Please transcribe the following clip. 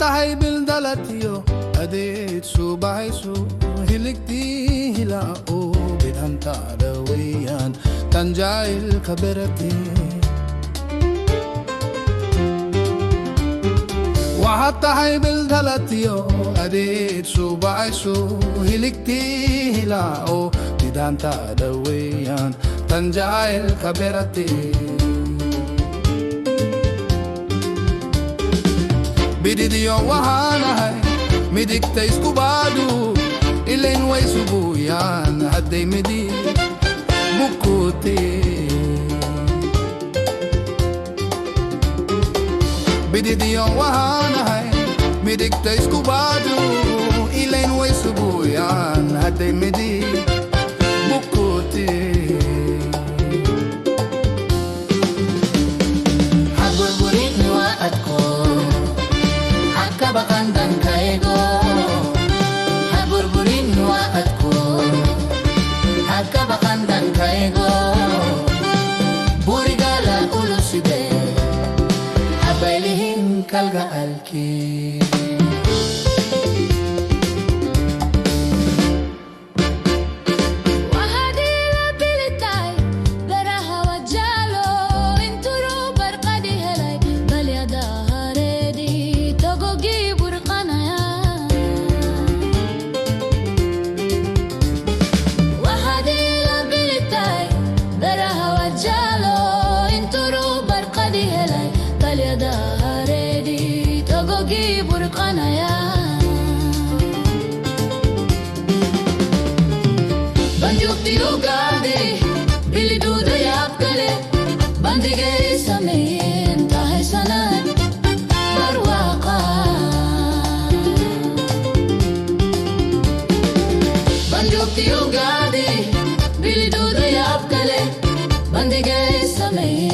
Wahatahay bildalatyo adet subaisu hilikti hilao bidhanta dawiyan tanjail kaberati Wahatahay bildalatyo adet subaisu hilikti hilao bidhanta dawiyan tanjail kaberati Bididiyo wahanahay midigta iskubadu ilain way subuyan hadday midi bukuti Bididiyo wahanahay midigta iskubadu ilain way subuyan hadday midi bukuti Haburburin waat ko Bakandang kaego Haburburin waat ko Bakandang kaego Burigala uluside Habaylihin kalga alki Banjuk tirugade, bilidu dayap kale, bandige samin tahay sanan barwakan. Banjuk tirugade, bilidu dayap kale, bandige samin